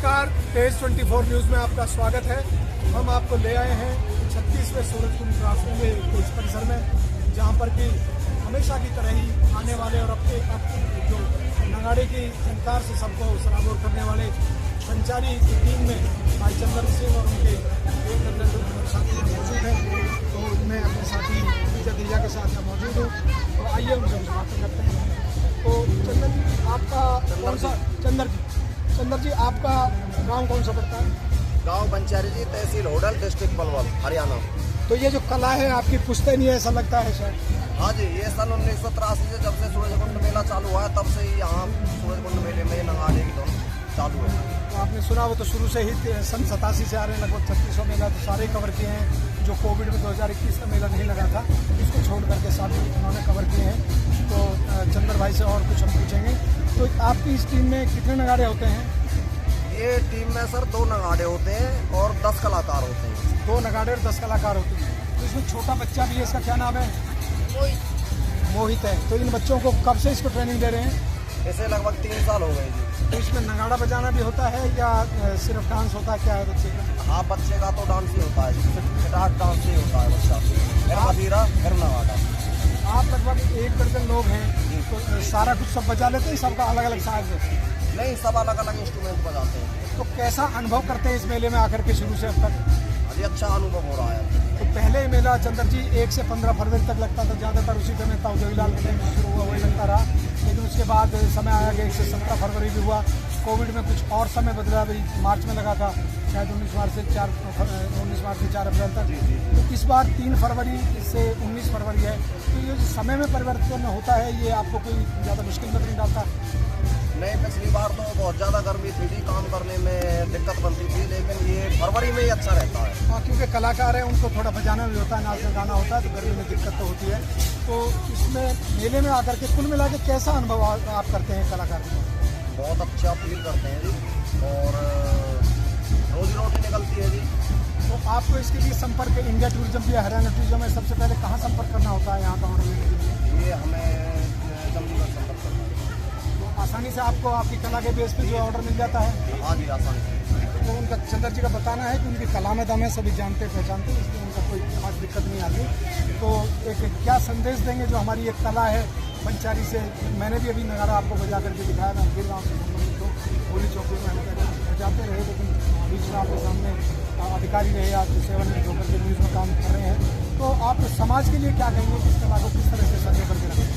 नमस्कार, तेज 24 न्यूज़ में आपका स्वागत है। हम आपको ले आए हैं 36वें सूरजकुंड राष्ट्रीय इस परिसर में, जहां पर कि हमेशा की तरह ही आने वाले और अपने जो नगाड़े की झनकार से सबको सराबोर करने वाले संचारी की टीम में भाई चंदर सिंह और उनके एक दर्जन साथी मौजूद हैं। तो मैं अपने साथी जदिया के साथ यहाँ मौजूद हूँ, तो आइए उनसे बातें करते हैं। तो चंदर जी, आपका कौन सा चंदर जी आपका गांव कौन सा पड़ता है? गांव बंचारी जी, तहसील होडल, डिस्ट्रिक्ट पलवल, हरियाणा। तो ये जो कला है आपकी पुश्तैनी है, ऐसा लगता है सर? हाँ जी, ये सन 1983 से जब से सूरजकुंड मेला चालू हुआ है, तब से ही यहाँ सूरजकुंड मेले में नगाड़े की धुन चालू है। तो आपने सुना हो तो शुरू से ही सन 87 से आ रहे हैं, लगभग 3600 मेला तो सारे कवर किए हैं। जो कोविड में 2021 का मेला नहीं लगा था, इसको छोड़ करके सारे उन्होंने कवर किए हैं। तो चंदर भाई से और कुछ हम पूछेंगे। तो आपकी इस टीम में कितने नगाड़े होते हैं? ये टीम में सर 2 नगाड़े होते हैं और 10 कलाकार होते हैं। 2 नगाड़े और 10 कलाकार होते हैं। तो इसमें छोटा बच्चा भी है, इसका क्या नाम है? मोहित है। तो इन बच्चों को कब से इसको ट्रेनिंग दे रहे हैं? इसे लगभग 3 साल हो गए जी। तो इसमें नगाड़ा बजाना भी होता है या सिर्फ डांस होता है, क्या है बच्चे का? हाँ, बच्चे का तो डांस ही होता है, गिटार डांस ही होता है बच्चा, फिर मजीरा, फिर नगाड़ा। आप लगभग 1 दर्जन लोग हैं, तो सारा कुछ सब बजा लेते हैं? सबका अलग अलग साज है? नहीं, सब अलग अलग इंस्ट्रूमेंट बजाते हैं। तो कैसा अनुभव करते हैं इस मेले में आकर के शुरू से अब तक? अभी अच्छा अनुभव हो रहा है। तो पहले मेला चंदर जी 1 से 15 फरवरी तक लगता था, ज़्यादातर उसी समय ताऊजोईलाल के टाइम से शुरू हुआ, वही लगता रहा। लेकिन उसके बाद समय आया कि 1 से 17 फरवरी भी हुआ। कोविड में कुछ और समय बदला, भाई मार्च में लगा था, शायद 19 मार्च से 4 अप्रैल तक। तो इस बार 3 फरवरी से 19 फरवरी है। तो ये जो समय में परिवर्तन होता है, ये आपको कोई ज़्यादा मुश्किल में नहीं डालता? नहीं, पिछली बार तो बहुत ज़्यादा गर्मी थी, काम करने में दिक्कत बनती थी, लेकिन ये फरवरी में ही अच्छा रहता है। हाँ, क्योंकि कलाकार हैं, उनको थोड़ा बजाना भी होता है, नाचना गाना होता है, तो गर्मी में दिक्कत तो होती है। तो इसमें मेले में आकर के कुल मिला के कैसा अनुभव आप करते हैं कलाकार को? बहुत अच्छा फील करते हैं जी, और रोजी रोटी निकलती है जी। तो आपको इसके लिए संपर्क इंडिया टूरिज्म या हरियाणा टूरिज्म में सबसे पहले कहाँ संपर्क करना होता है यहाँ का ऑर्डर लेने के लिए? ये हमें जम्मू में संपर्क करना है। तो आसानी से आपको आपकी कला के बेस पे जो ऑर्डर मिल जाता है? हाँ जी, आसानी से। तो उनका चंदर जी का बताना है कि उनकी कला में दम है, सभी जानते पहचानते, इसलिए उनका कोई खास दिक्कत नहीं आती। तो एक क्या संदेश देंगे जो हमारी एक कला है बंचारी से? मैंने भी अभी नगाड़ा आपको बजा करके दिखाया था, फिर गाँव से संबंधित तो होली चौकी में हम बजाते रहे, लेकिन बीच में आपके सामने अधिकारी रहे, आप सेवानिवृत्त होकर के न्यूज़ में काम कर रहे हैं। तो आप समाज के लिए क्या कहेंगे कि इस कला को किस तरह से संजो करके रखें?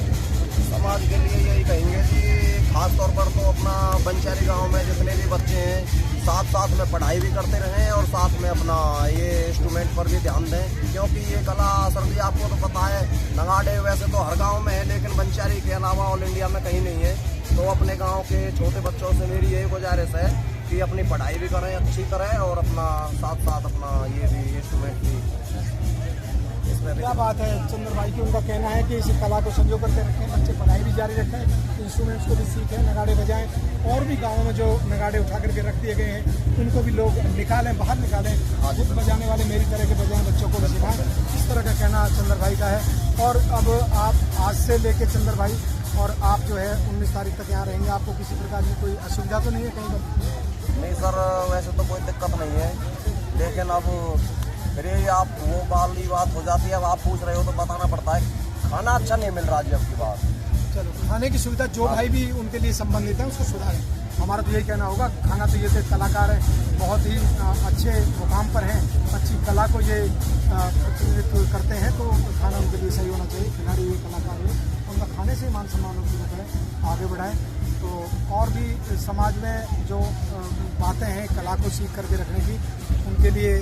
समाज के लिए यही कहेंगे कि खास तौर पर तो अपना बंचारी गांव में जितने भी बच्चे हैं, साथ में पढ़ाई भी करते रहें और साथ में अपना ये इंस्ट्रूमेंट पर भी ध्यान दें, क्योंकि ये कला सर जी आपको तो पता है, नगाड़े वैसे तो हर गांव में है, लेकिन बंचारी के अलावा ऑल इंडिया में कहीं नहीं है। तो अपने गांव के छोटे बच्चों से मेरी यही गुजारिश है कि अपनी पढ़ाई भी करें, अच्छी करें, और अपना साथ अपना ये भी इंस्ट्रूमेंट भी। क्या बात है चंद्र भाई की, उनका कहना है कि इस कला को संजो करके रखें, बच्चे पढ़ाई भी जारी रखें, इंस्ट्रूमेंट्स को भी सीखें, नगाड़े बजाएं, और भी गाँवों में जो नगाड़े उठा करके रख दिए गए हैं उनको भी लोग निकालें, बाहर निकालें, खुद बजाने वाले मेरी तरह के बजाएं, बच्चों को भी सिखाएं। इस तरह का कहना चंद्र भाई का है। और अब आप आज से लेके चंद्र भाई और आप जो है 19 तारीख तक यहाँ रहेंगे, आपको किसी प्रकार की कोई असुविधा तो नहीं है कहीं पर? नहीं सर, वैसे तो कोई दिक्कत नहीं है, लेकिन अब फिर ये आप वो वाली बात हो जाती है। अब आप पूछ रहे हो तो बताना पड़ता है, खाना अच्छा नहीं मिल रहा जी अब की बात। चलो, खाने की सुविधा जो भाई भी उनके लिए संबंधित है उसको सुधारें। हमारा तो यही कहना होगा, खाना तो ये से कलाकार हैं, बहुत ही अच्छे मुकाम पर हैं, अच्छी कला को ये प्रतिनिधित्व करते हैं, तो खाना उनके लिए सही होना चाहिए। खिलाड़ी हुए कलाकार हुए, उनका खाने से मान सम्मान शुरू करें, आगे बढ़ाएं। तो और भी समाज में जो बातें हैं कला को सीख करके रखने की, उनके लिए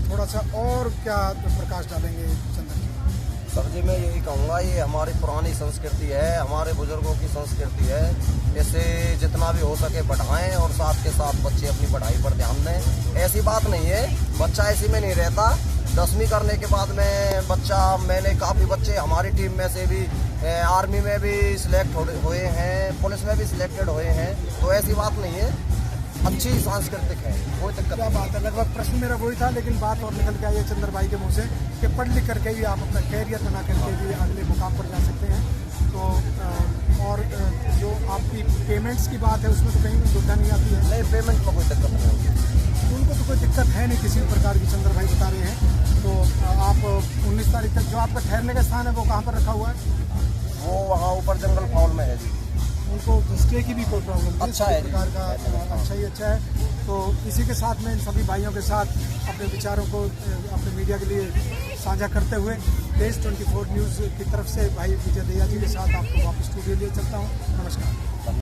थोड़ा सा और क्या प्रकाश डालेंगे चंदर जी? सर जी, मैं यही कहूँगा, ये हमारी पुरानी संस्कृति है, हमारे बुजुर्गों की संस्कृति है, इसे जितना भी हो सके बढ़ाएं, और साथ के साथ बच्चे अपनी पढ़ाई पर ध्यान दें। ऐसी बात नहीं है, बच्चा ऐसी में नहीं रहता। 10वीं करने के बाद में बच्चा, मैंने काफ़ी बच्चे हमारी टीम में से भी आर्मी में भी सिलेक्ट हुए हैं, पुलिस में भी सिलेक्टेड हुए हैं, तो ऐसी बात नहीं है, अच्छी सांस्कृतिक है, कोई दिक्कत। क्या बात है, लगभग प्रश्न मेरा वही था, लेकिन बात और निकल के आई है चंद्र भाई के मुँह से कि पढ़ लिख करके भी आप अपना कैरियर बना करके भी अगले मुकाम पर जा सकते हैं। तो और जो आपकी पेमेंट्स की बात है उसमें तो कहीं दुविधा नहीं आती है? नहीं, पेमेंट में कोई दिक्कत नहीं होगी। उनको तो कोई दिक्कत है नहीं किसी प्रकार की, चंद्र भाई बता रहे हैं। तो आप 19 तारीख तक जो आपका ठहरने का स्थान है वो कहाँ पर रखा हुआ है? वो वहाँ ऊपर जंगल फॉल में है जी। उनको स्टे की भी कोई प्रॉब्लम नहीं, अच्छा है, प्रकार का अच्छा ही अच्छा है। तो इसी के साथ में इन सभी भाइयों के साथ अपने विचारों को अपने मीडिया के लिए साझा करते हुए देश 24 न्यूज़ की तरफ से भाई विजय दहिया जी के साथ आपको वापस स्टूडियो लिए चलता हूँ। नमस्कार।